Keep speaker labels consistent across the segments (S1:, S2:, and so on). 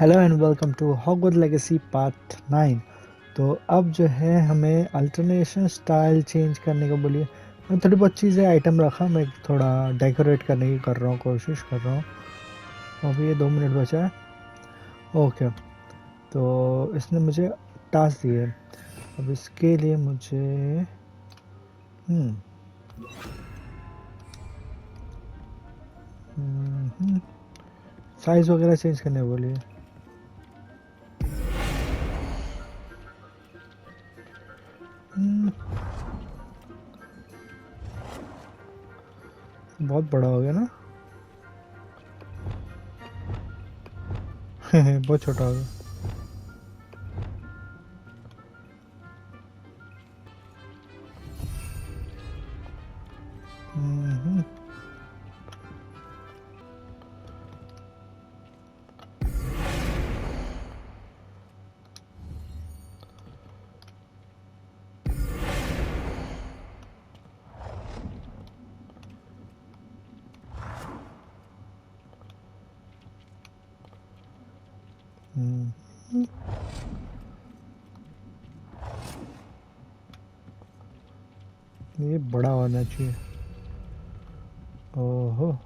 S1: Hello and welcome to Hogwarts Legacy part 9। तो अब जो है हमें अल्टरनेशन स्टाइल चेंज करने को बोलिए। मैं थोड़ी बहुत चीज़ें आइटम रखा, मैं थोड़ा डेकोरेट करने की कर रहा हूँ, कोशिश कर रहा हूँ। अभी ये 2 मिनट बचा है। ओके, तो इसने मुझे टास्क दिए। अब इसके लिए मुझे साइज़ वगैरह चेंज करने को बोलिए। बहुत बड़ा हो गया ना। बहुत छोटा हो गया। ये बड़ा होना चाहिए। ओहो,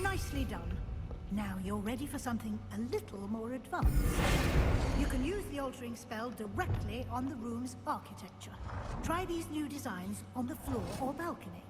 S2: Nicely done. Now you're ready for something a little more advanced. You can use the altering spell directly on the room's architecture. Try these new designs on the floor or balcony.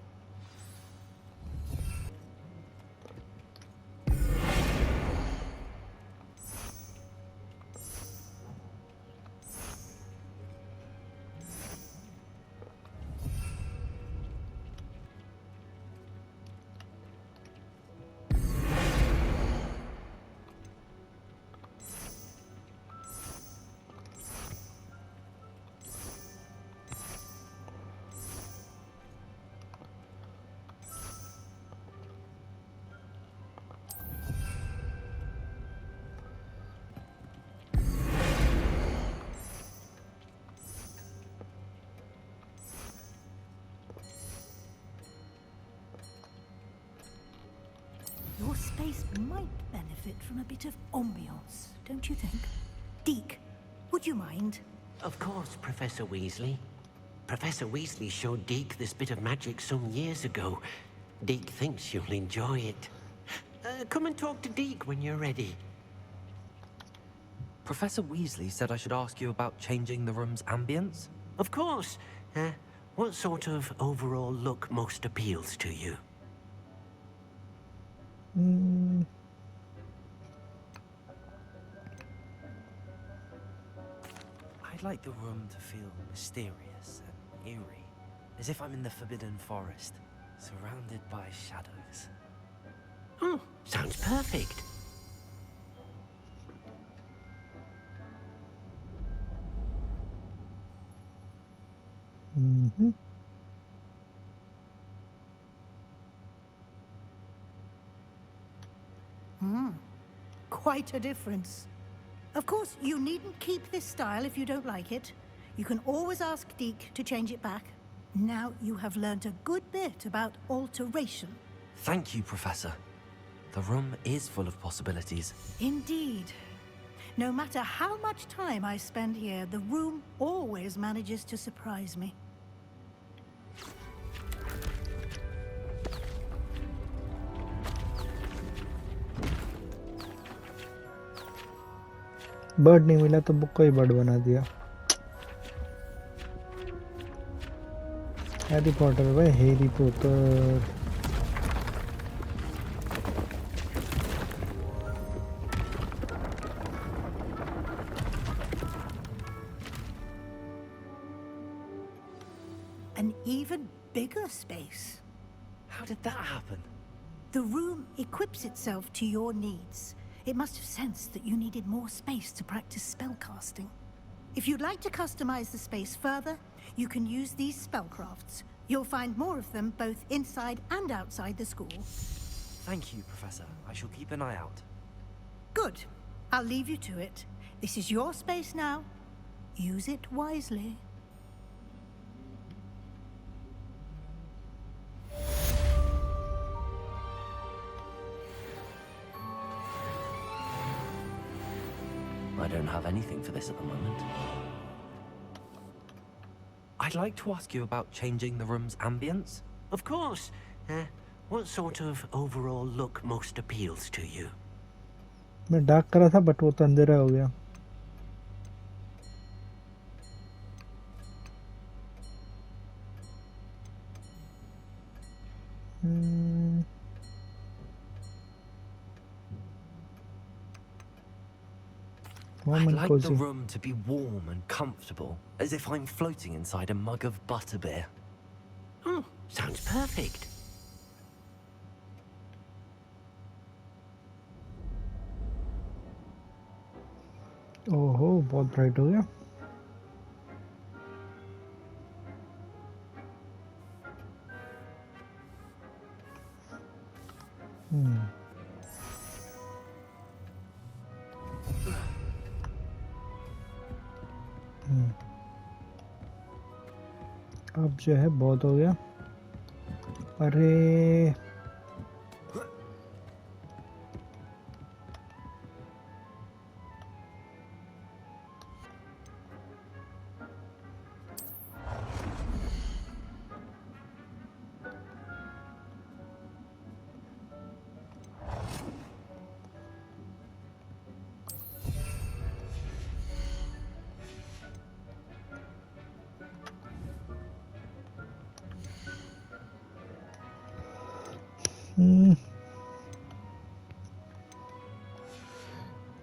S2: Your space might benefit from a bit of ambiance, don't you think? Deke, would you mind?
S3: Of course, Professor Weasley. Professor Weasley showed Deke this bit of magic some years ago. Deke thinks you'll enjoy it. Come and talk to Deke when you're ready.
S4: Professor Weasley said I should ask you about changing the room's ambience?
S3: Of course. What sort of overall look most appeals to you?
S4: I'd like the room to feel mysterious and eerie, as if I'm in the Forbidden Forest, surrounded by shadows.
S3: Oh, sounds perfect.
S2: Quite a difference. Of course, you needn't keep this style if you don't like it. You can always ask Deke to change it back. Now you have learned a good bit about alteration.
S4: Thank you, Professor. The room is full of possibilities.
S2: Indeed. No matter how much time I spend here, the room always manages to surprise me.
S1: Bird नहीं मिला तो book को ही bird बना दिया। Harry Potter भाई, Harry Potter.
S2: An even bigger space.
S4: How did that happen?
S2: The room equips itself to your needs. It must have sensed that you needed more space to practice spellcasting. If you'd like to customize the space further, you can use these spellcrafts. You'll find more of them both inside and outside the school.
S4: Thank you, Professor. I shall keep an eye out.
S2: Good. I'll leave you to it. This is your space now. Use it wisely.
S4: I don't have anything for this at the moment. I'd like to ask you about changing the room's ambience.
S3: Of course. What sort of overall look most appeals to you?
S1: मैं dark करा था but वो तो अंधेरा हो गया।
S4: I'd like the room to be warm and comfortable, as if I'm floating inside a mug of butterbeer.
S3: Oh, sounds perfect.
S1: ओहो, बहुत ब्राइट हो गया। अब जो है बहुत हो गया। अरे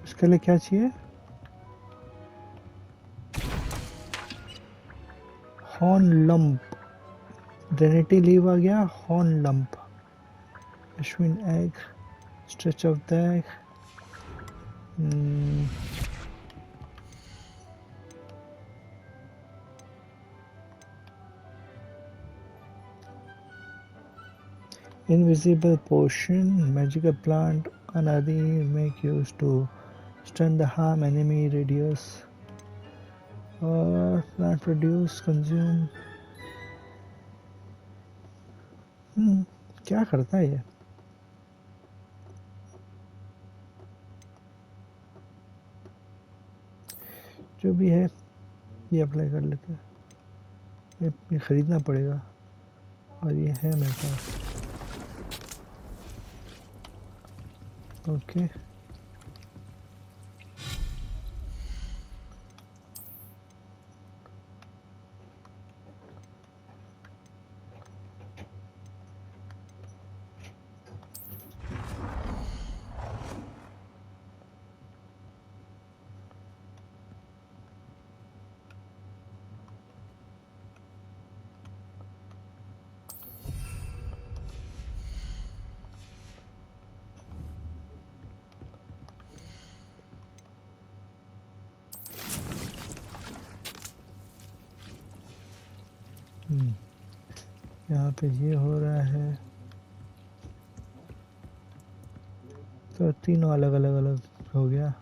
S1: इसके लिए क्या चाहिए? हॉर्न लंप, ड्रेनेटी लीव आ गया। Horn lump, Ashwin egg, stretch of the egg. Invisible potion, magical plant, anadi make use to stun the harm enemy radius, or plant produce consume। क्या करता है ये? जो भी है ये अप्लाई कर लेते हैं। ये खरीदना पड़ेगा और ये है मेरे पास। ओके यहाँ पे ये हो रहा है, तो तीनों अलग अलग अलग हो गया।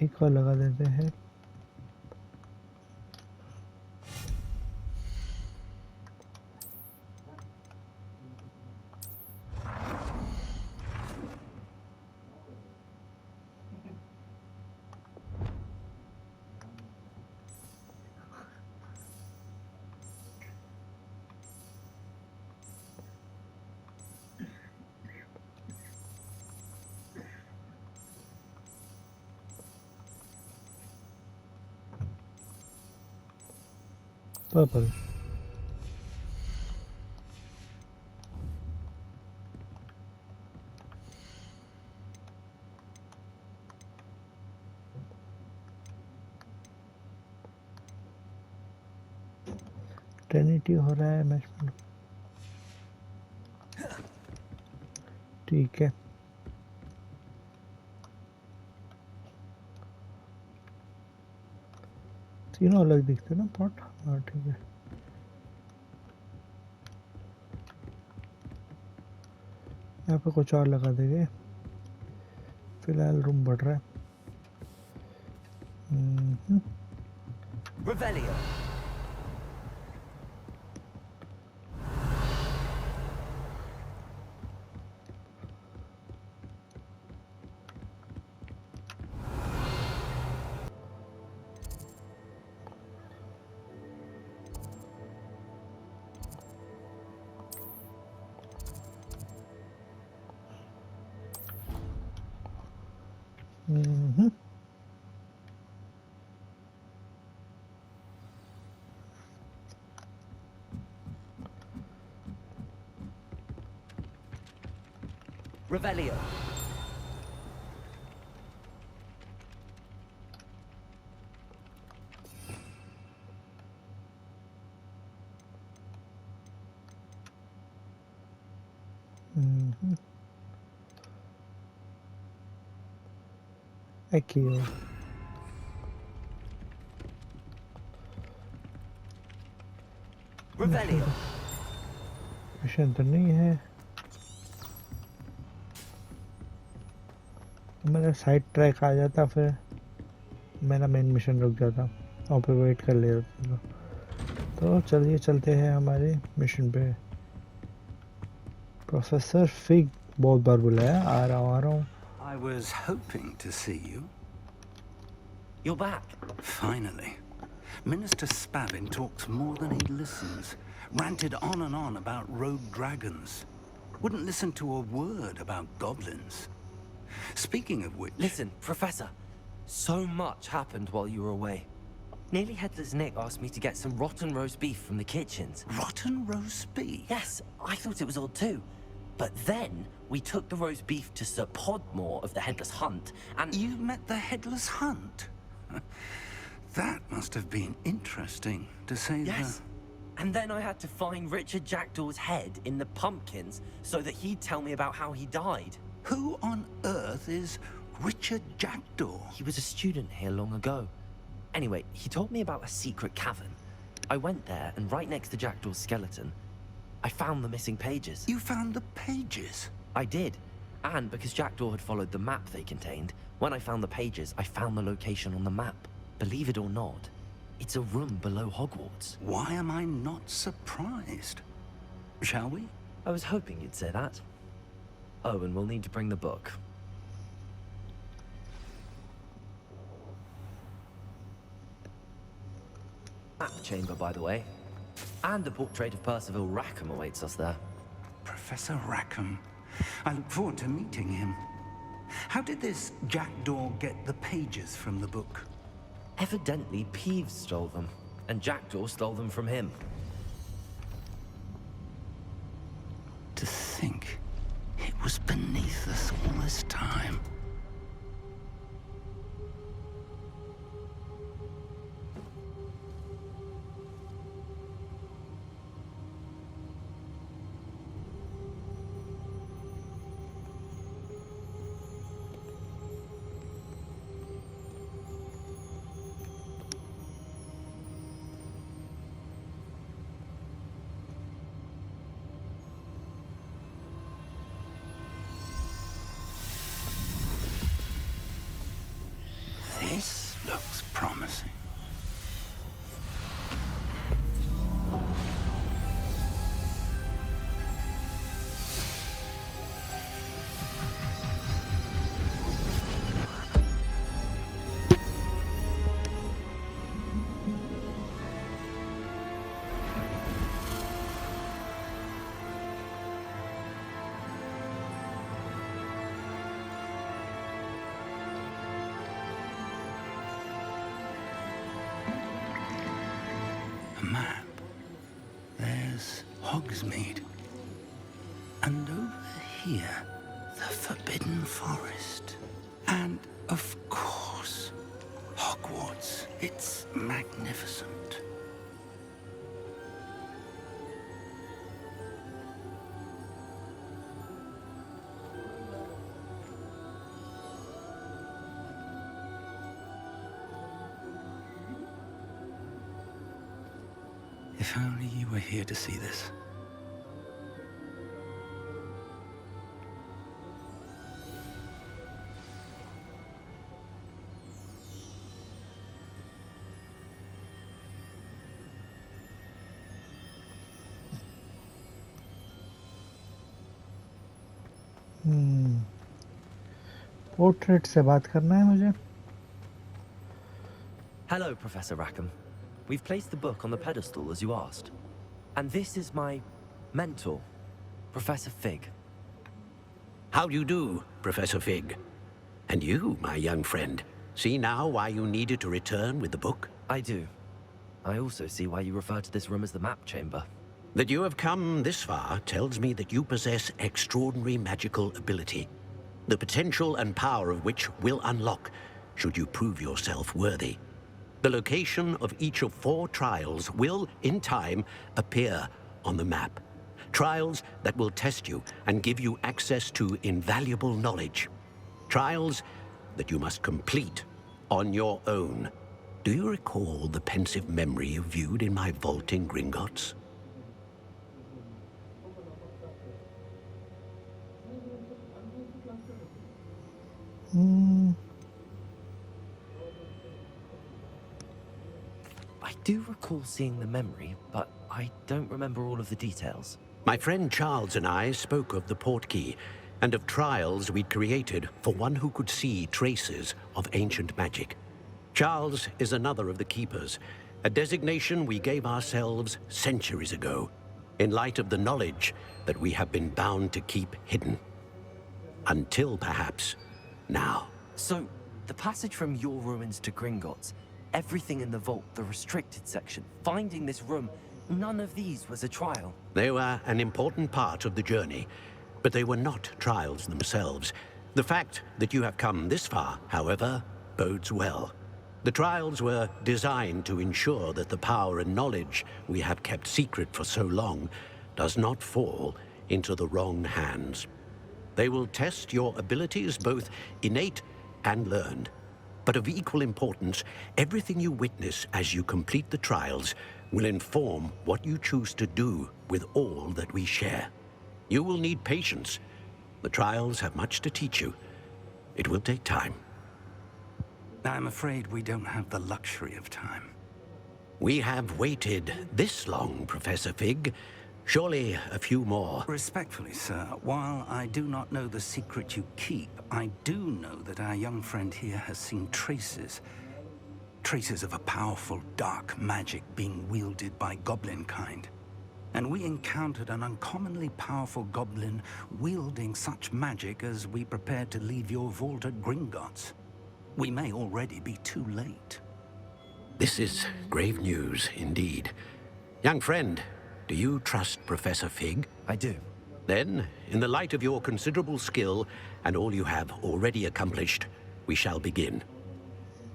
S1: एक और लगा देते हैं। पर्पल ट्रिनिटी हो रहा है मैच में। ठीक है, तीनों अलग दिखते ना पॉट। हाँ ठीक है, यहाँ पे कुछ और लगा देंगे। फिलहाल रूम बढ़ रहा है।
S4: Revelio.
S1: हम्म,
S4: Revelio.
S1: एक्यो
S4: Revelio.
S1: मिशन तो नहीं है। मेरा साइड ट्रैक आ जाता, फिर मेरा मेन मिशन रुक जाता और फिर वेट कर लेता। तो चलिए चलते हैं हमारे मिशन पे। प्रोफेसर फिग बहुत बार बुलाया, आ रहा हूँ।
S5: I was hoping to see you.
S4: You're back.
S5: Finally. Minister Spavin talks more than he listens. Ranted on and on about rogue dragons. Wouldn't listen to a word about goblins. Speaking of which...
S4: Listen, Professor. So much happened while you were away. Nearly Headless Nick asked me to get some rotten roast beef from the kitchens.
S5: Rotten roast beef?
S4: Yes, I thought it was odd too. But then, we took the roast beef to Sir Podmore of the Headless Hunt, and...
S5: You met the Headless Hunt? That must have been interesting, to say
S4: Yes. And then I had to find Richard Jackdaw's head in the pumpkins so that he'd tell me about how he died.
S5: Who on earth is Richard Jackdaw?
S4: He was a student here long ago. Anyway, he told me about a secret cavern. I went there, and right next to Jackdaw's skeleton, I found the missing pages.
S5: You found the pages?
S4: I did. And because Jackdaw had followed the map they contained, when I found the pages, I found the location on the map. Believe it or not, it's a room below Hogwarts.
S5: Why am I not surprised? Shall we?
S4: I was hoping you'd say that. Oh, and we'll need to bring the book. Map chamber, by the way. And the portrait of Percival Rackham awaits us there.
S5: Professor Rackham. I look forward to meeting him. How did this Jackdaw get the pages from the book?
S4: Evidently, Peeves stole them, and Jackdaw stole them from him.
S5: To think it was beneath us all this time. This looks promising. A map. There's Hogsmeade. And over here, the Forbidden Forest. And, of course, Hogwarts. It's magnificent. If only you were here to see this.
S1: Portrait से बात करना है मुझे.
S4: Hello, Professor Rackham. We've placed the book on the pedestal as you asked. And this is my mentor, Professor Fig.
S3: How do you do, Professor Fig? And you, my young friend, see now why you needed to return with the book?
S4: I do. I also see why you refer to this room as the map chamber.
S3: That you have come this far tells me that you possess extraordinary magical ability, the potential and power of which will unlock should you prove yourself worthy. The location of each of 4 trials will, in time, appear on the map. Trials that will test you and give you access to invaluable knowledge. Trials that you must complete on your own. Do you recall the pensive memory you viewed in my vault in Gringotts?
S4: I do recall seeing the memory, but I don't remember all of the details.
S3: My friend Charles and I spoke of the portkey and of trials we'd created for one who could see traces of ancient magic. Charles is another of the keepers, a designation we gave ourselves centuries ago, in light of the knowledge that we have been bound to keep hidden. Until perhaps now.
S4: So, the passage from your ruins to Gringotts, everything in the vault, the restricted section, finding this room, none of these was a trial.
S3: They were an important part of the journey, but they were not trials themselves. The fact that you have come this far, however, bodes well. The trials were designed to ensure that the power and knowledge we have kept secret for so long does not fall into the wrong hands. They will test your abilities, both innate and learned. But of equal importance, everything you witness as you complete the trials will inform what you choose to do with all that we share. You will need patience. The trials have much to teach you. It will take time.
S5: I'm afraid we don't have the luxury of time.
S3: We have waited this long, Professor Fig. Surely a few more.
S5: Respectfully, sir, while I do not know the secret you keep, I do know that our young friend here has seen traces of a powerful dark magic being wielded by goblin kind. And we encountered an uncommonly powerful goblin wielding such magic as we prepared to leave your vault at Gringotts. We may already be too late.
S3: This is grave news indeed. Young friend, do you trust Professor Fig?
S4: I do.
S3: Then, in the light of your considerable skill and all you have already accomplished, we shall begin.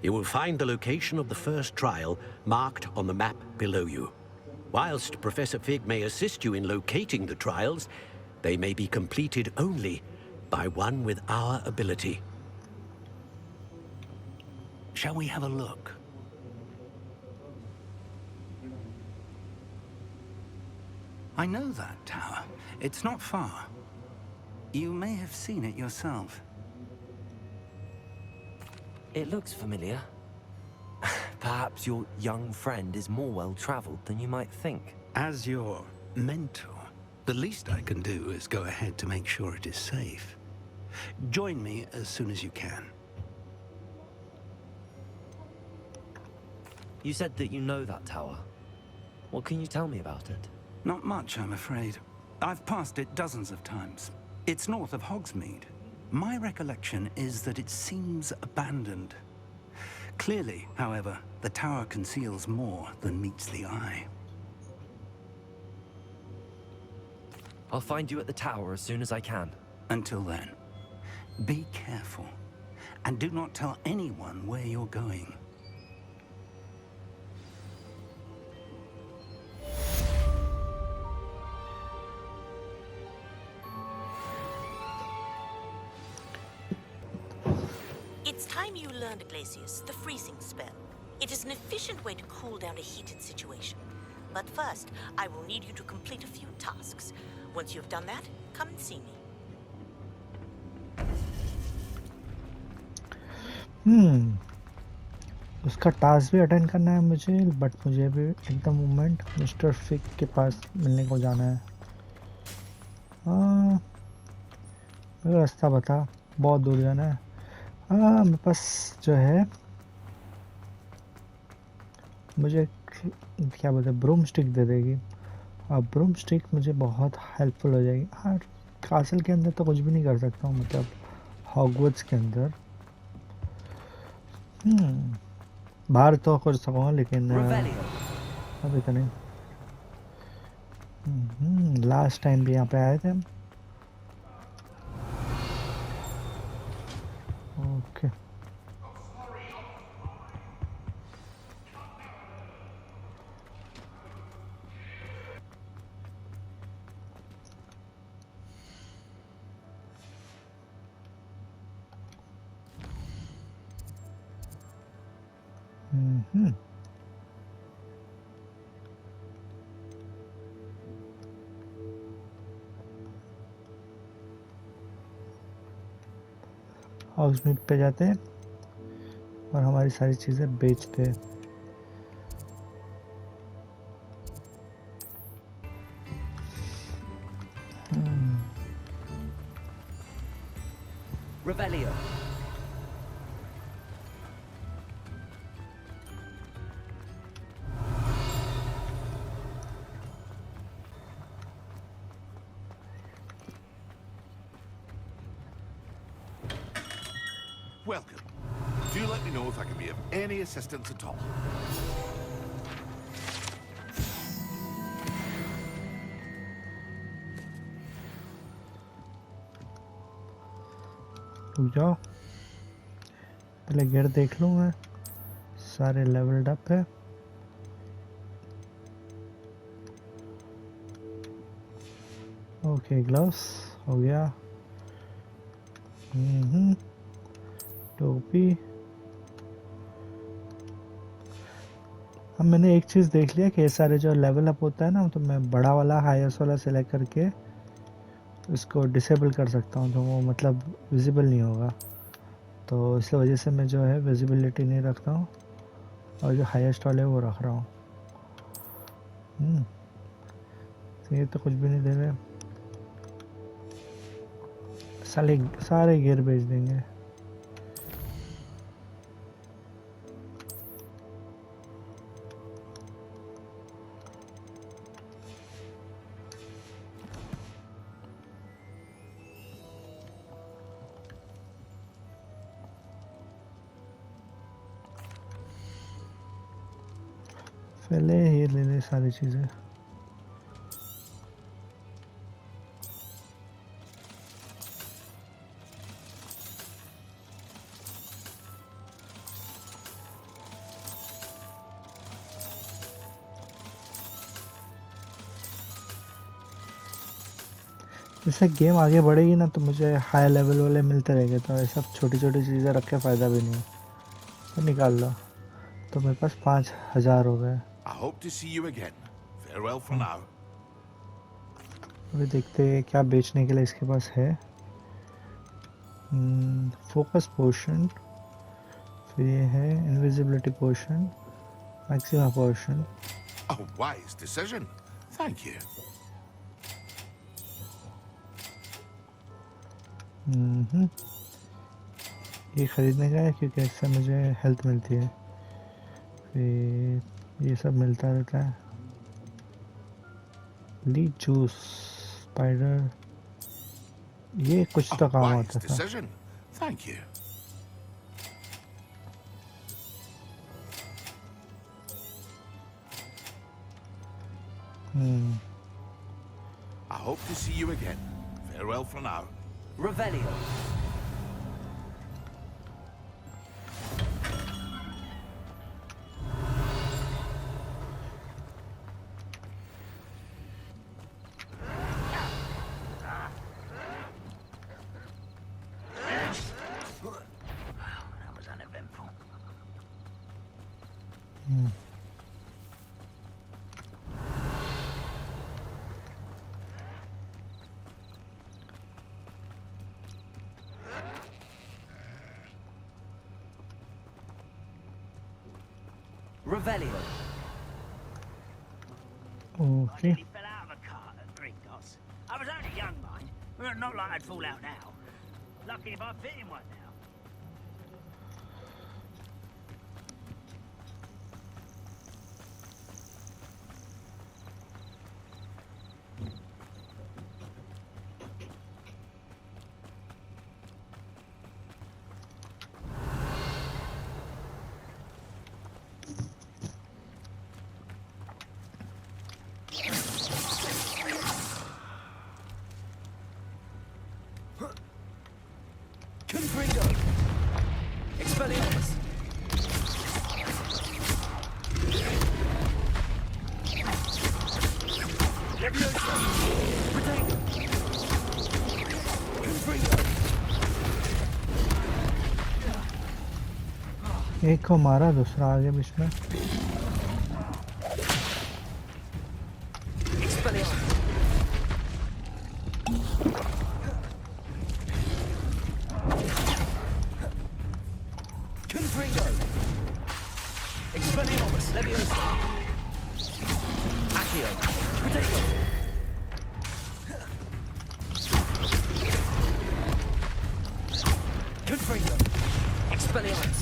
S3: You will find the location of the first trial marked on the map below you. Whilst Professor Fig may assist you in locating the trials, they may be completed only by one with our ability.
S5: Shall we have a look? I know that tower. It's not far. You may have seen it yourself.
S4: It looks familiar. Perhaps your young friend is more well-traveled than you might think.
S5: As your mentor, the least I can do is go ahead to make sure it is safe. Join me as soon as you can.
S4: You said that you know that tower. What can you tell me about it?
S5: Not much, I'm afraid. I've passed it dozens of times. It's north of Hogsmeade. My recollection is that it seems abandoned. Clearly, however, the tower conceals more than meets the eye.
S4: I'll find you at the tower as soon as I can.
S5: Until then, be careful, and do not tell anyone where you're going.
S6: It's time you learned, Glacius, the freezing spell. It is an efficient way to cool down a heated situation. But first, I will need you to complete a few tasks. Once you've done that, come and see me.
S1: उसका task भी attend करना है मुझे, but मुझे भी at the moment mister फिक के पास मिलने को जाना है। हाँ, मेरा रास्ता बता, बहुत दूर जाना है। हाँ, मेरे पास जो है, मुझे क्या बोलते हैं, ब्रूम स्टिक दे देगी, और ब्रूम स्टिक मुझे बहुत हेल्पफुल हो जाएगी। हाँ, कासल के अंदर तो कुछ भी नहीं कर सकता हूँ, मतलब हॉगवर्ट्स के अंदर बाहर तो कर सकूँगा, लेकिन अभी तो नहीं। लास्ट टाइम भी यहाँ पे आए थे हम। ओके, हाउस मीट पे जाते हैं और हमारी सारी चीज़ें बेचते हैं।
S4: Revelio.
S7: Welcome. Do let me know if I can be of any assistance at all.
S1: रुक जाओ, पहले गियर देख लूँ मैं, सारे लेवल्ड अप है। ओके, ग्लव्स हो गया। टोपी। अब मैंने एक चीज़ देख लिया कि ये सारे जो लेवल अप होता है ना, तो मैं बड़ा वाला हाईएस्ट वाला सेलेक्ट करके इसको डिसेबल कर सकता हूँ, तो वो मतलब विजिबल नहीं होगा। तो इस वजह से मैं जो है विजिबिलिटी नहीं रखता हूँ, और जो हाईएस्ट वाले वो रख रहा हूँ। ये तो कुछ भी नहीं दे रहे, सारे गियर बेच देंगे। पहले ये ले ले सारी चीज़ें। जैसे गेम आगे बढ़ेगी ना, तो मुझे हाई लेवल वाले मिलते रहेंगे, तो ये सब छोटी छोटी चीज़ें रख के फ़ायदा भी नहीं है। तो निकाल लो, तो मेरे पास 5000 हो गए।
S7: I hope to see you again. Farewell for now.
S1: अभी देखते हैं क्या बेचने के लिए इसके पास है। फोकस पोशन, फिर ये है invisibility potion, Maxima potion.
S7: A wise decision. Thank you.
S1: ये खरीदने का है क्योंकि इससे मुझे हेल्थ मिलती है। फिर ये सब मिलता रहता है। लीच जूस, स्पाइडर, ये कुछ तो
S7: A
S1: काम
S7: wise
S1: आता था।
S7: decision. Thank you. I hope to see you again. Farewell for now.
S4: Revelio.
S6: That was uneventful.
S4: Revelio.
S1: Okay
S8: I fell out of a cart at Gringotts. I was only young, mind. Well, not like I'd fall out now. Lucky if I fit in one now.
S4: Confringo. Expelliarmus. Leviosa. Protego. Confringo.
S1: एक को मारा दूसरा आगे बीच में
S4: Expelliarmus. Confringo. Expelliarmus. Leviosa. Accio. Protego. Confringo. Expelliarmus.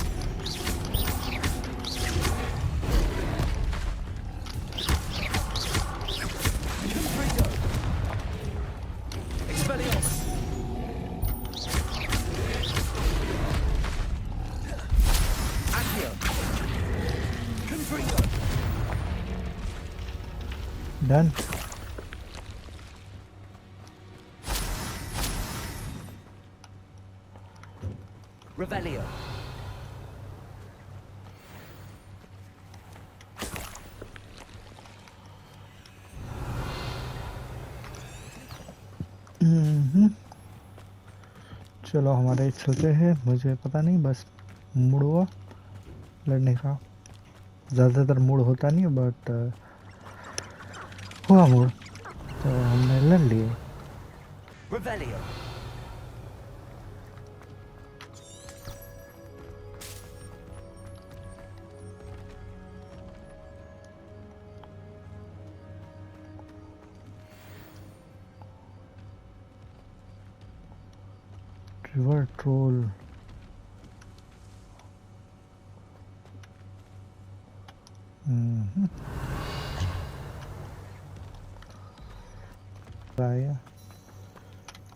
S4: Confringo. Expelliarmus. Accio. Confringo.
S1: Done
S4: Revelio.
S1: चलो हमारे चलते हैं मुझे पता नहीं बस मूड हुआ लड़ने का ज़्यादातर मूड होता नहीं है बट हुआ मूड तो हमने लड़ लिए
S4: Revelio.
S1: River troll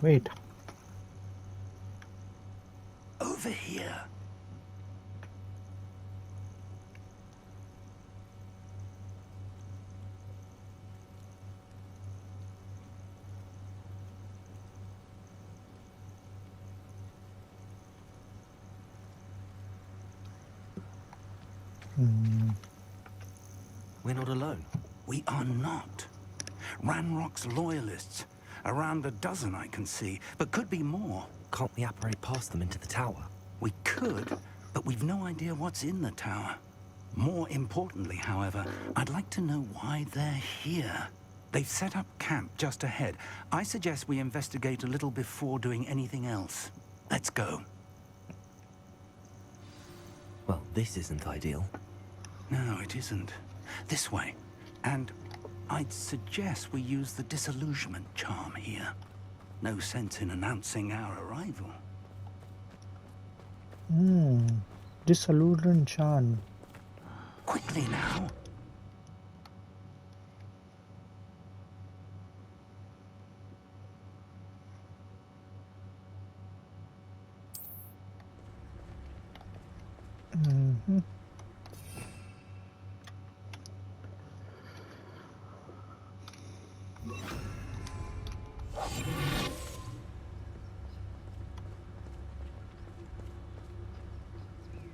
S1: wait
S5: Over here.
S4: We're not alone.
S5: We are not. Ranrock's loyalists. Around a dozen I can see, but could be more.
S4: Can't we apparate past them into the tower?
S5: We could, but we've no idea what's in the tower. More importantly, however, I'd like to know why they're here. They've set up camp just ahead. I suggest we investigate a little before doing anything else. Let's go.
S4: Well, this isn't ideal.
S5: No, it isn't. This way. And I'd suggest we use the disillusionment charm here. No sense in announcing our arrival.
S1: disillusion Chan
S5: Quickly now.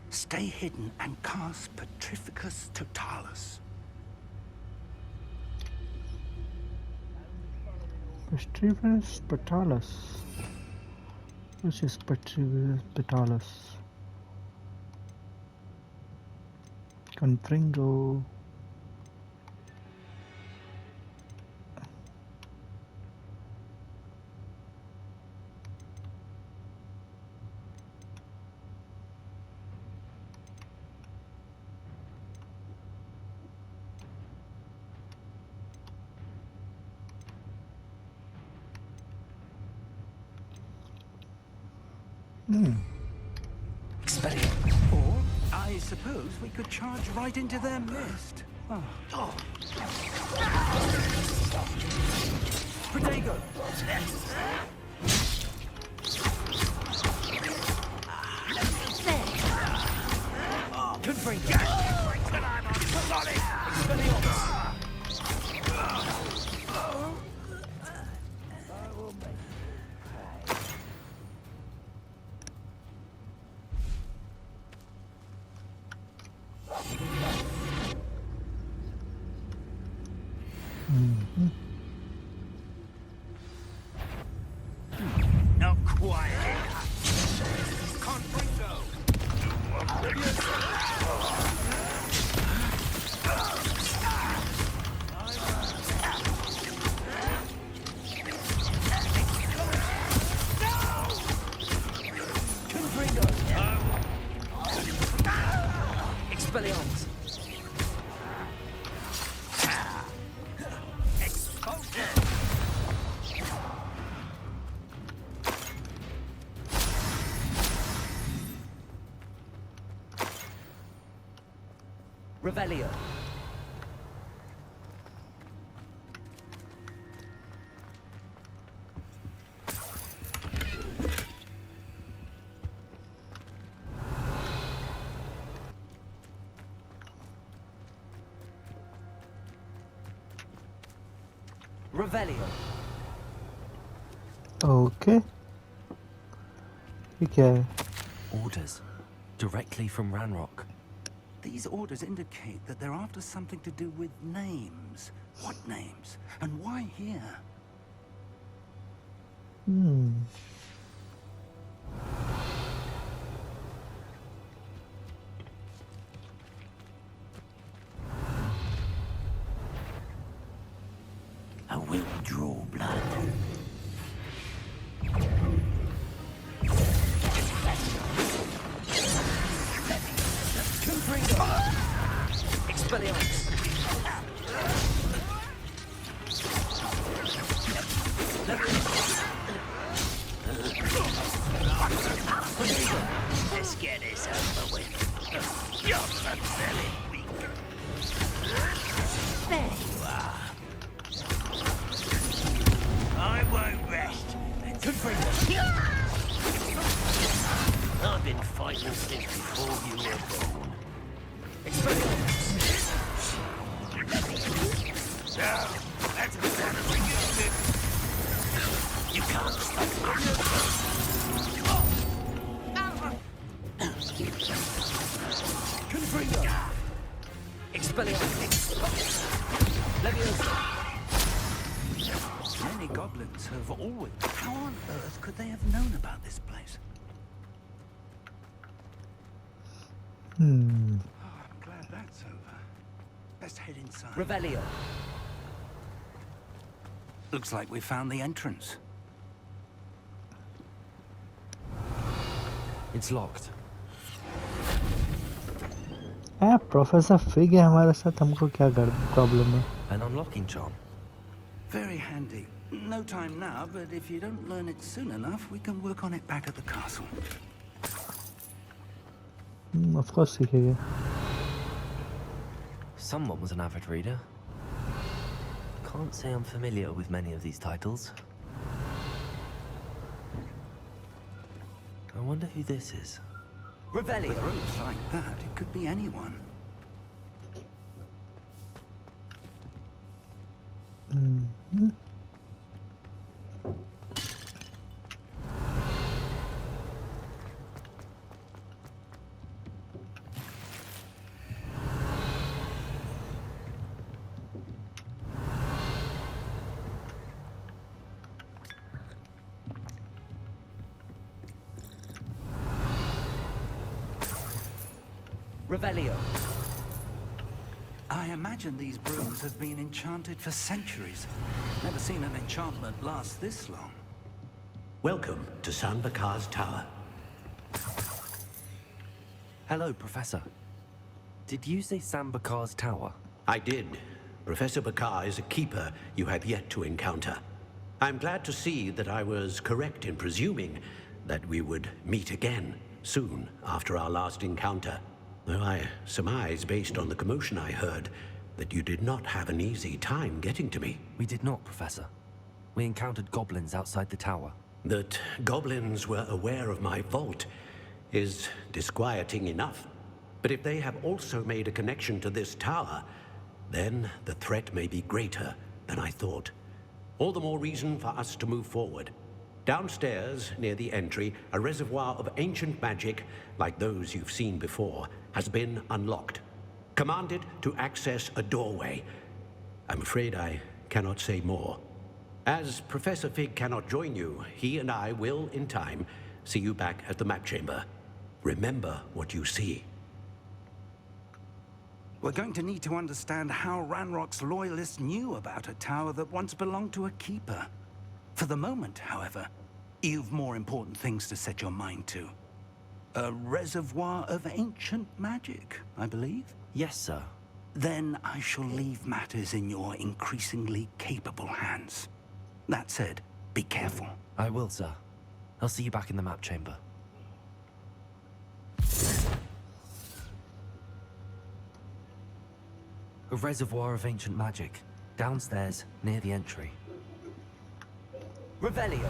S5: Stay hidden and cast Petrificus Totalis.
S1: Petrificus Totalis which is Petrificus Totalis Confringo
S4: Expelliarmus.
S5: Or, I suppose we could charge right into their midst. Oh.
S4: Protego. Confringo. Expelliarmus.
S8: Not quite.
S7: Confringo!
S4: Confringo. Expelliarmus. Revelio. Revelio.
S1: Okay, ये क्या है?
S4: Orders. Directly from Ranrock.
S5: These orders indicate that they're after something to do with names. What names? And why here?
S3: I will draw blood.
S4: Confringo. Expelliarmus.
S8: Let's get this over with. You're pathetic weak. There you are. I won't rest.
S3: I've been fighting since before you were born.
S8: Now, that's a sound of reunion.
S3: You can't stop me.
S4: Confringo. Expelliarmus. Leviosa.
S5: Many goblins have always... How on earth could they have known about this place? Oh, I'm glad that's over. Best head inside.
S4: Revelio.
S5: Looks like we found the entrance.
S4: It's locked.
S1: Professor fig है हमारे साथ, हमको क्या problem है?
S4: An unlocking charm.
S5: Very handy. No time now, but if you don't learn it soon enough, we can work on it back at the castle.
S1: Of course सीखेंगे.
S4: Someone was an avid reader. Can't say I'm familiar with many of these titles. I wonder who this is. Revelio.
S5: With ropes like that, it could be anyone.
S4: Revelio.
S5: I imagine these brooms have been enchanted for centuries. Never seen an enchantment last this long.
S3: Welcome to San Bakar's tower.
S4: Hello, Professor. Did you say Sam Bakar's tower?
S3: I did. Professor Bakar is a keeper you have yet to encounter. I'm glad to see that I was correct in presuming that we would meet again soon after our last encounter. Though I surmise, based on the commotion I heard, that you did not have an easy time getting to me.
S4: We did not, Professor. We encountered goblins outside the tower.
S3: That goblins were aware of my vault is disquieting enough. But if they have also made a connection to this tower, then the threat may be greater than I thought. All the more reason for us to move forward. Downstairs, near the entry, a reservoir of ancient magic, like those you've seen before, has been unlocked. Commanded to access a doorway. I'm afraid I cannot say more. As Professor Fig cannot join you, he and I will, in time, see you back at the map chamber. Remember what you see.
S5: We're going to need to understand how Ranrock's loyalists knew about a tower that once belonged to a keeper. For the moment, however, you've more important things to set your mind to. A reservoir of ancient magic, I believe?
S4: Yes, sir.
S5: Then I shall leave matters in your increasingly capable hands. That said, be careful.
S4: I will, sir. I'll see you back in the map chamber. A reservoir of ancient magic, downstairs, near the entry. Revelio!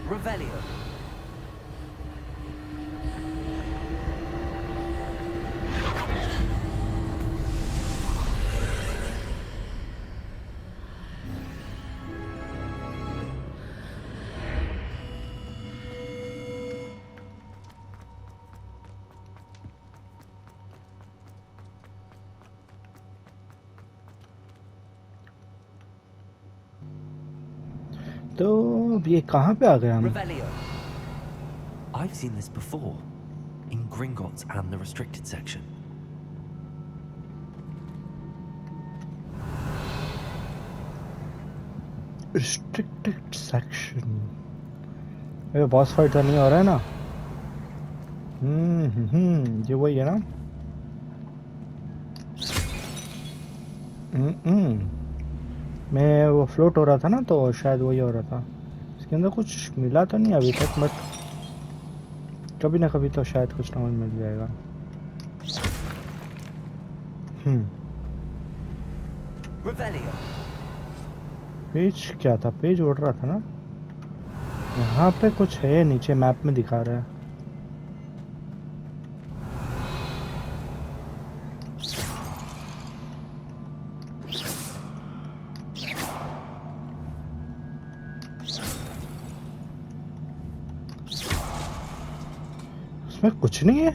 S4: Revelio.
S1: तो ये कहाँ पे आ गए हम?
S4: Revelio. I've seen this before, in Gringotts and the restricted section.
S1: Restricted section. ये boss fight तो नहीं हो रहा है ना? ये वही है ना? मैं वो फ्लोट हो रहा था ना, तो शायद वही हो रहा था. इसके अंदर कुछ मिला तो नहीं अभी तक, बट कभी ना कभी तो शायद कुछ ना कुछ मिल जाएगा.
S4: Revelio.
S1: पेज क्या था? पेज उड़ रहा था ना. यहाँ पे कुछ है, नीचे मैप में दिखा रहा है. इसमें कुछ नहीं है.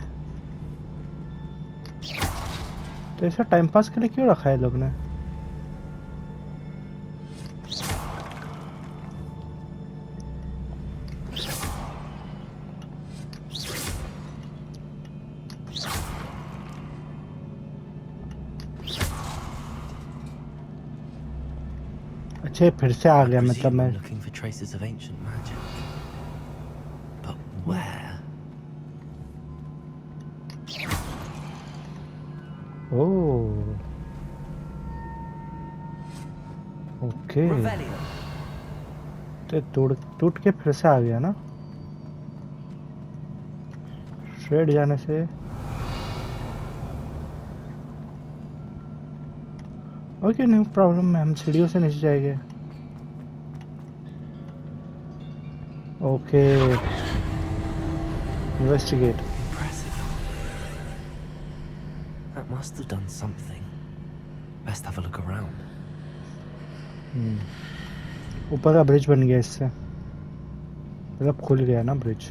S1: तो ऐसा टाइम पास के लिए क्यों रखा है लोग ने? अच्छा, फिर से आ गया. मतलब मैं
S4: looking for traces of ancient magic. But where?
S1: Oh, okay.
S4: Revelio.
S1: तो टूट के फिर से आ गया ना. श्रेड जाने से. Okay, no problem. हम सीढ़ियों से नीचे जाएंगे. Okay, investigate.
S4: Impressive. That must have done something. Best have a look around.
S1: ऊपर का ब्रिज बन गया इससे. मतलब खुल गया ना ब्रिज.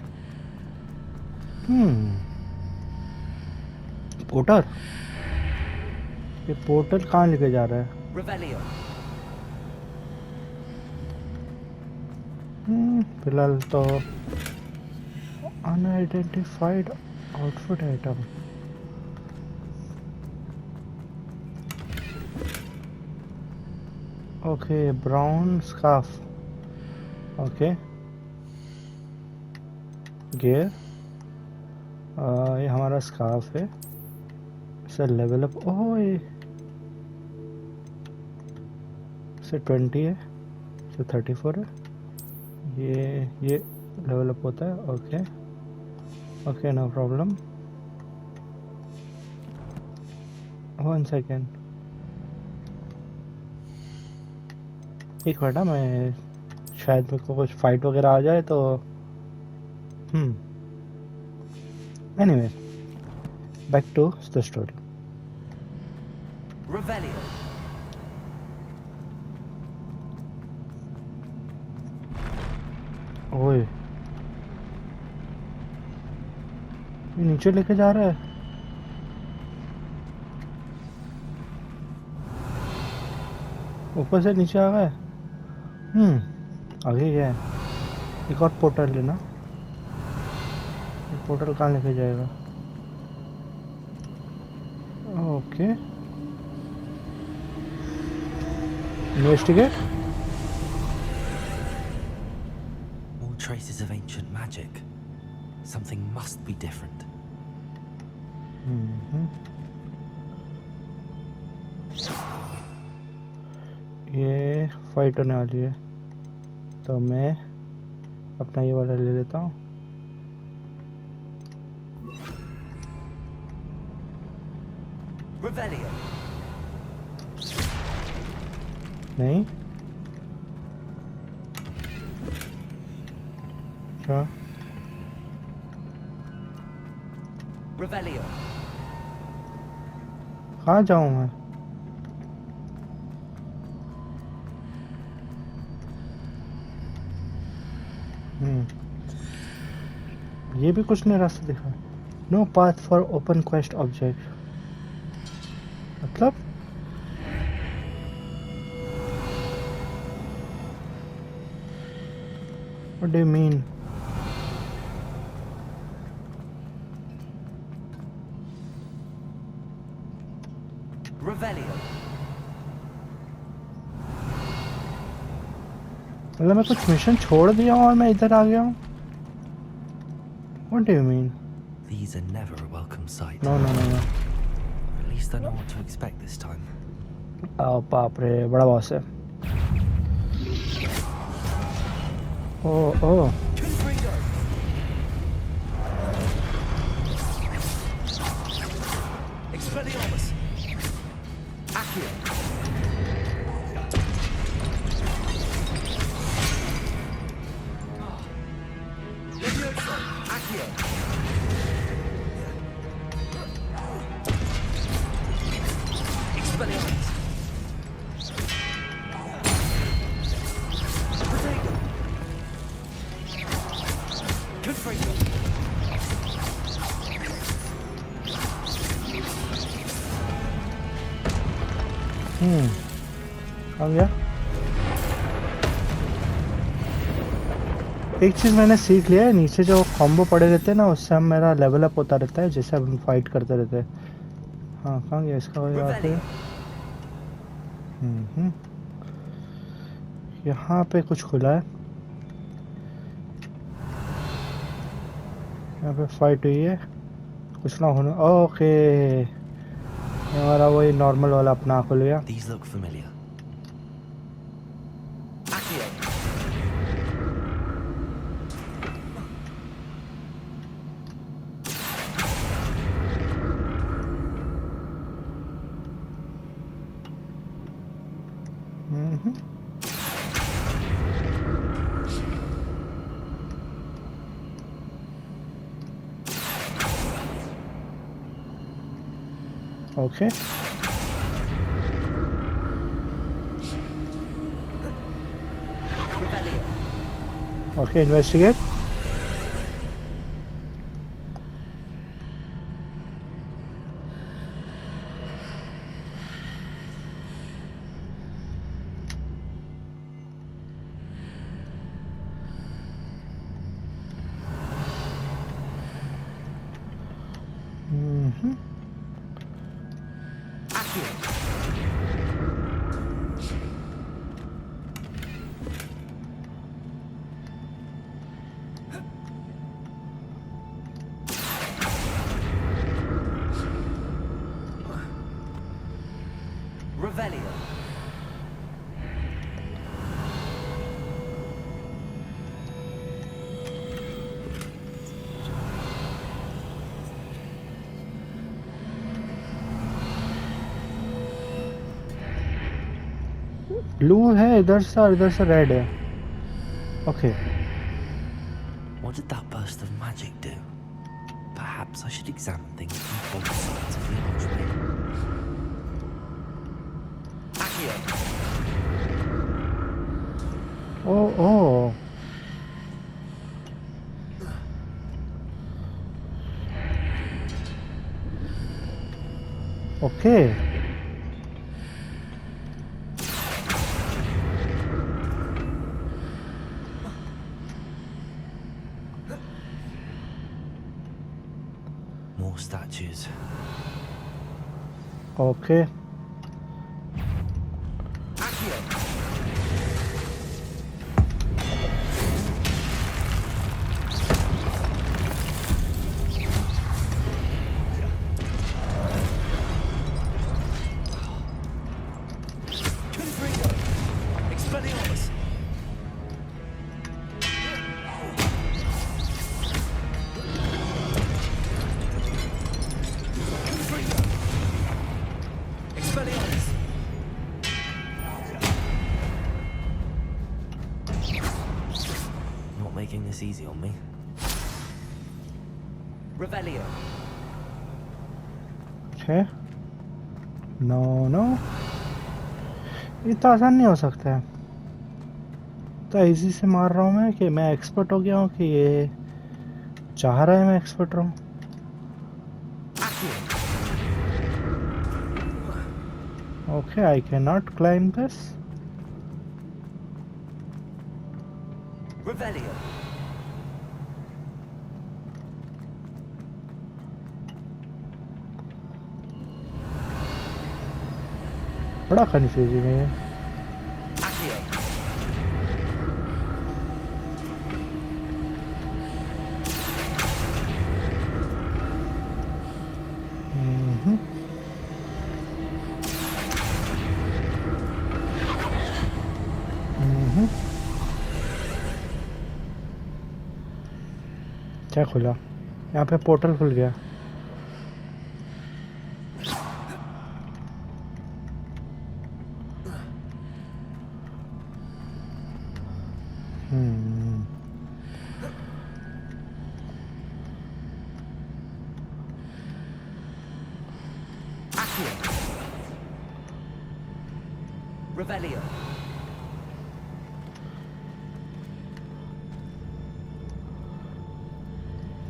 S1: पोर्टर. ये पोर्टल कहाँ लेके जा रहा है?
S4: Revelio.
S1: फिलहाल तो unidentified outfit item. Okay, brown scarf. Okay, gear. ये हमारा स्कार्फ है। इसे लेवल अप। ओह, से 20 है, से 34 है। ये लेवल अप होता है। Okay okay, no problem. 1 second, एक मिनट। मैं शायद मेरे को कुछ फाइट वगैरह आ जाए तो। Anyway, back to the story.
S4: Revelio.
S1: ओए, ये नीचे लेके जा रहा है। ऊपर से नीचे आ गए। आगे गया है। एक और पोर्टल लेना। ये पोर्टल कहाँ लेके जाएगा? Okay, investigate.
S4: More traces of ancient magic. Something must be different.
S1: ये फाइट होने वाली है, तो मैं अपना ये वाला ले लेता हूँ।
S4: Revelio.
S1: नहीं, क्या?
S4: Revelio.
S1: कहाँ जाऊँ मैं? ये भी कुछ नहीं रास्ता दिखा। No path for open quest object. मतलब what do you mean?
S4: Revelio.
S1: मतलब मैं कुछ मिशन छोड़ दिया हूँ और मैं इधर आ गया हूँ? What do you mean?
S4: These are never a welcome sight.
S1: No, no, no, no.
S4: At least I know what to expect this time.
S1: आओ, बाप रे, बड़ा बॉस है। ओह ओह,
S4: Expelliarmus. Accio. Levioso. Accio. Expelliarmus. Protego. Confringo.
S1: आ गया। एक चीज़ मैंने सीख लिया है, नीचे जो कॉम्बो पड़े रहते हैं ना, उससे हम मेरा लेवल अप होता रहता है, जैसे हम फाइट करते रहते हैं। हाँ, कहाँ गया इसका वो यहाँ पे? यहाँ पे कुछ खुला है। यहाँ पे फाइट हुई है, कुछ ना होने। ओके, हमारा वही नॉर्मल वाला अपना खुल गया।
S4: These look familiar. Accio.
S1: Okay,
S4: Revelio.
S1: Okay, investigate.
S4: Revelio.
S1: Blue है इधर से और इधर से रेड है. Okay.
S4: What did that burst of magic do? Perhaps I should examine things from both sides of the archway. Accio.
S1: Oh. Okay.
S4: More statues.
S1: Okay.
S4: Accio. Confringo. Expelliarmus. Confringo. Expelliarmus. Not making this easy on me. Revelio.
S1: Okay. No. इतना आसान नहीं हो सकता है. तो easy से मार रहा हूँ मैं कि मैं एक्सपर्ट हो गया हूँ कि ये चाह रहा है मैं एक्सपर्ट रहूँ. Okay, I cannot climb this.
S4: Revelio.
S1: बड़ा कंफ्यूजिंग है.
S4: Accio.
S1: क्या खुला? यहाँ पे पोर्टल खुल गया.
S4: Accio. Revelio.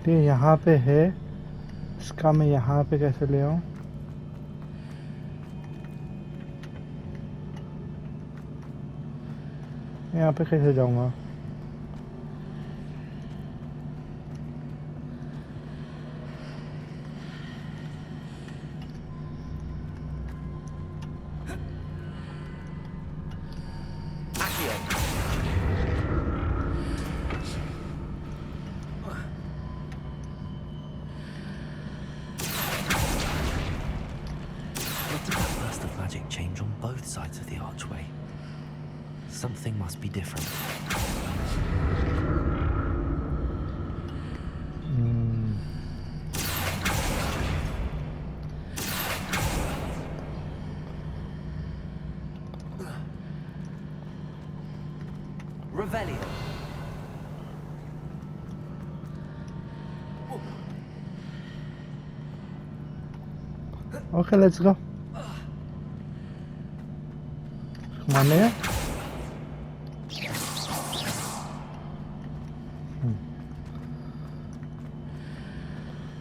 S1: ये यहाँ पे है. इसका मैं यहाँ पे कैसे ले आऊँ? यहाँ पे कैसे जाऊँगा?
S4: Accio. What did that burst of magic change on both sides of the archway? Something must be different. Revelio.
S1: Okay, let's go. Come on, nigga.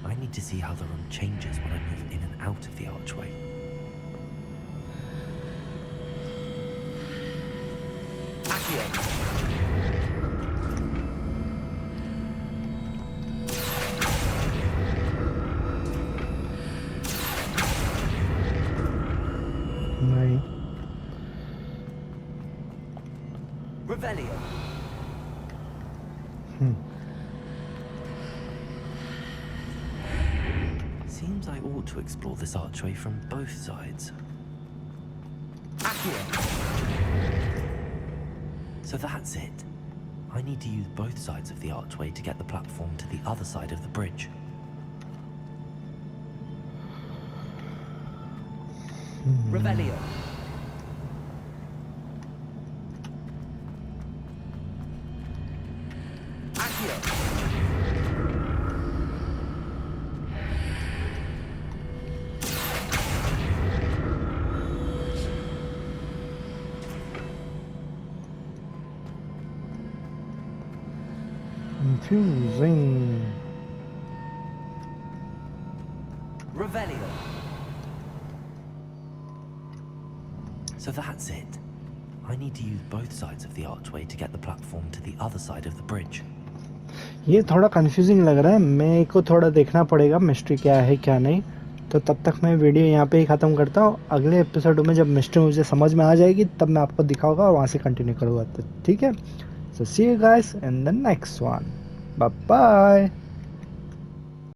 S4: I need to see how the room changes when I move in and out of the archway. Accio. Revelio. Seems I ought to explore this archway from both sides. Accio. So that's it. I need to use both sides of the archway to get the platform to the other side of the bridge. Revelio. Accio.
S1: Confusing.
S4: Revelio. So that's it. I need to use both sides of the archway to get the platform to the other side of the bridge.
S1: ये थोड़ा confusing लग रहा है, मेरे को थोड़ा देखना पड़ेगा मिस्ट्री क्या है क्या नहीं। तो तब तक मैं वीडियो यहाँ पे ही ख़त्म करता हूँ। अगले एपिसोड में जब मिस्ट्री मुझे समझ में आ जाएगी तब मैं आपको दिखाऊंगा और वहाँ से कंटिन्यू करूँगा। तो ठीक है, so see you guys in the next one, bye bye.